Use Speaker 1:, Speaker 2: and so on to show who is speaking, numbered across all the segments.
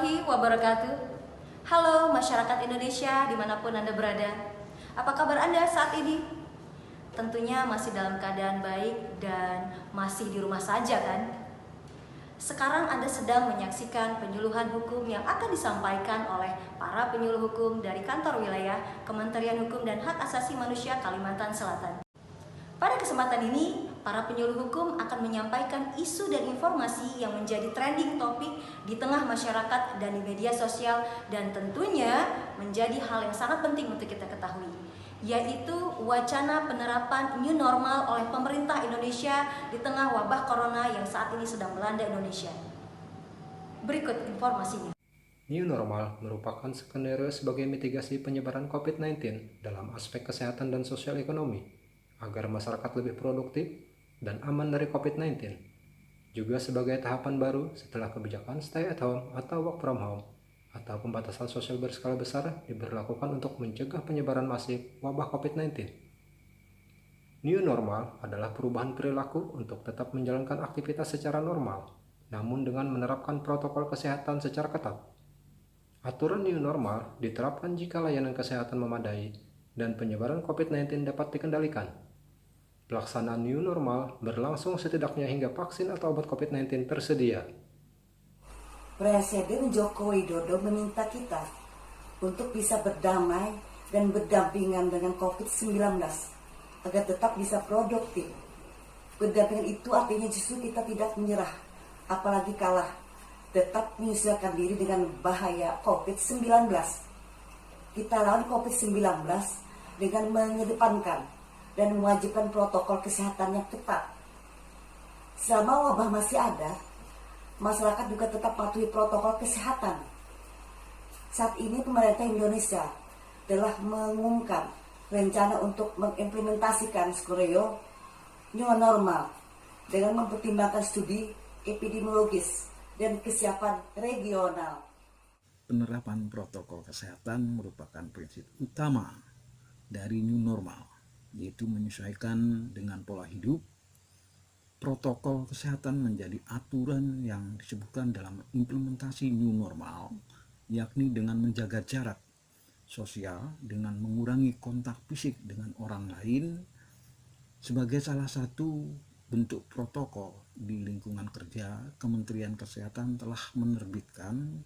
Speaker 1: warahmatullahi wabarakatuh. Halo masyarakat Indonesia dimanapun Anda berada. Apa kabar Anda saat ini? Tentunya masih dalam keadaan baik dan masih di rumah saja kan? Sekarang Anda sedang menyaksikan penyuluhan hukum yang akan disampaikan oleh para penyuluh hukum dari kantor wilayah Kementerian Hukum dan Hak Asasi Manusia Kalimantan Selatan. Pada kesempatan ini, para penyuluh hukum akan menyampaikan isu dan informasi yang menjadi trending topik di tengah masyarakat dan di media sosial, dan tentunya menjadi hal yang sangat penting untuk kita ketahui, yaitu wacana penerapan new normal oleh pemerintah Indonesia di tengah wabah corona yang saat ini sedang melanda Indonesia. Berikut informasinya.
Speaker 2: New normal merupakan skenario sebagai mitigasi penyebaran COVID-19 dalam aspek kesehatan dan sosial ekonomi, agar masyarakat lebih produktif dan aman dari COVID-19, juga sebagai tahapan baru setelah kebijakan stay at home atau work from home atau pembatasan sosial berskala besar diberlakukan untuk mencegah penyebaran masif wabah COVID-19. New normal adalah perubahan perilaku untuk tetap menjalankan aktivitas secara normal, namun dengan menerapkan protokol kesehatan secara ketat. Aturan new normal diterapkan jika layanan kesehatan memadai dan penyebaran COVID-19 dapat dikendalikan. Pelaksanaan new normal berlangsung setidaknya hingga vaksin atau obat COVID-19 tersedia.
Speaker 3: Presiden Joko Widodo meminta kita untuk bisa berdamai dan berdampingan dengan COVID-19 agar tetap bisa produktif. Berdampingan itu artinya justru kita tidak menyerah, apalagi kalah, tetap menyesuaikan diri dengan bahaya COVID-19. Kita lawan COVID-19 dengan mengedepankan dan mewajibkan protokol kesehatan yang ketat. Selama wabah masih ada, masyarakat juga tetap patuhi protokol kesehatan. Saat ini pemerintah Indonesia telah mengumumkan rencana untuk mengimplementasikan skenario new normal dengan mempertimbangkan studi epidemiologis dan kesiapan regional.
Speaker 4: Penerapan protokol kesehatan merupakan prinsip utama dari new normal, yaitu menyesuaikan dengan pola hidup. Protokol kesehatan menjadi aturan yang disebutkan dalam implementasi new normal, yakni dengan menjaga jarak sosial dengan mengurangi kontak fisik dengan orang lain. Sebagai salah satu bentuk protokol di lingkungan kerja, Kementerian Kesehatan telah menerbitkan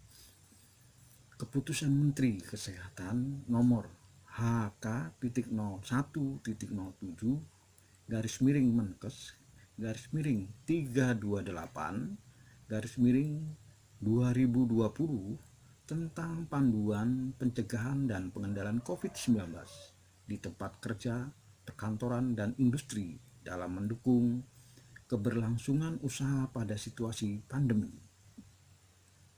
Speaker 4: Keputusan Menteri Kesehatan nomor HK-0-1.007/328/2020 tentang panduan pencegahan dan pengendalian COVID-19 di tempat kerja, perkantoran, dan industri dalam mendukung keberlangsungan usaha pada situasi pandemi.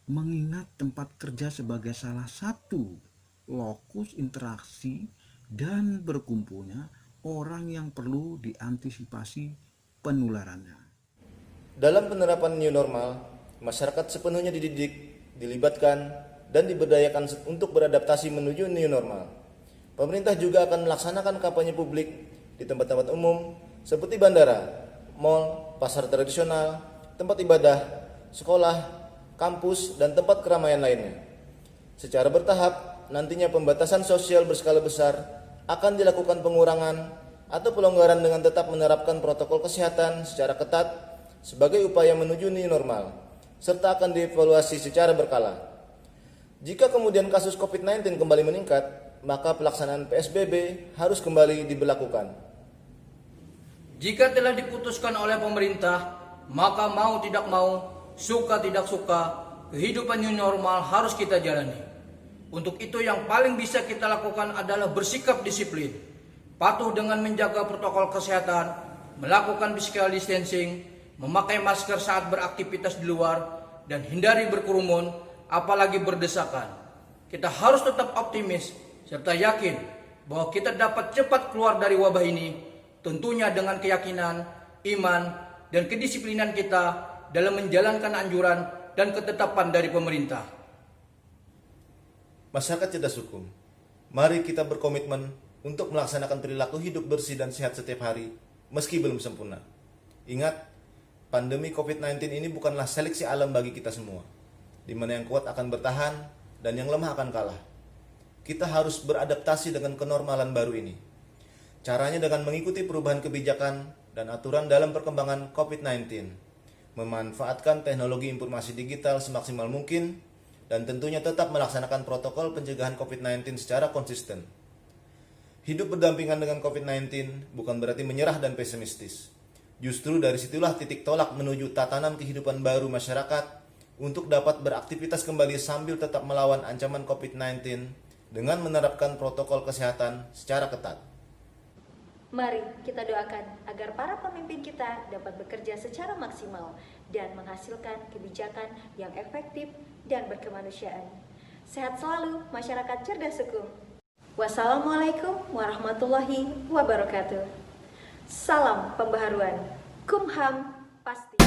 Speaker 4: Mengingat tempat kerja sebagai salah satu lokus interaksi dan berkumpulnya orang yang perlu diantisipasi penularannya.
Speaker 5: Dalam penerapan new normal, masyarakat sepenuhnya dididik, dilibatkan, dan diberdayakan untuk beradaptasi menuju new normal. Pemerintah juga akan melaksanakan kampanye publik di tempat-tempat umum seperti bandara, mal, pasar tradisional, tempat ibadah, sekolah, kampus, dan tempat keramaian lainnya. Secara bertahap, nantinya pembatasan sosial berskala besar akan dilakukan pengurangan atau pelonggaran dengan tetap menerapkan protokol kesehatan secara ketat sebagai upaya menuju new normal, serta akan dievaluasi secara berkala. Jika kemudian kasus COVID-19 kembali meningkat, maka pelaksanaan PSBB harus kembali diberlakukan.
Speaker 6: Jika telah diputuskan oleh pemerintah, maka mau tidak mau, suka tidak suka, kehidupan new normal harus kita jalani. Untuk itu yang paling bisa kita lakukan adalah bersikap disiplin, patuh dengan menjaga protokol kesehatan, melakukan physical distancing, memakai masker saat beraktivitas di luar, dan hindari berkerumun, apalagi berdesakan. Kita harus tetap optimis, serta yakin bahwa kita dapat cepat keluar dari wabah ini, tentunya dengan keyakinan, iman, dan kedisiplinan kita dalam menjalankan anjuran dan ketetapan dari pemerintah.
Speaker 5: Masyarakat cerdas hukum, mari kita berkomitmen untuk melaksanakan perilaku hidup bersih dan sehat setiap hari, meski belum sempurna. Ingat, pandemi COVID-19 ini bukanlah seleksi alam bagi kita semua. di mana yang kuat akan bertahan dan yang lemah akan kalah. Kita harus beradaptasi dengan kenormalan baru ini. Caranya dengan mengikuti perubahan kebijakan dan aturan dalam perkembangan COVID-19, memanfaatkan teknologi informasi digital semaksimal mungkin, dan tentunya tetap melaksanakan protokol pencegahan COVID-19 secara konsisten. Hidup berdampingan dengan COVID-19 bukan berarti menyerah dan pesimistis. Justru dari situlah titik tolak menuju tatanan kehidupan baru masyarakat untuk dapat beraktivitas kembali sambil tetap melawan ancaman COVID-19 dengan menerapkan protokol kesehatan secara ketat.
Speaker 1: Mari kita doakan agar para pemimpin kita dapat bekerja secara maksimal dan menghasilkan kebijakan yang efektif dan berkemanusiaan. Sehat selalu, masyarakat cerdas hukum. Wassalamualaikum warahmatullahi wabarakatuh. Salam pembaharuan. Kumham pasti.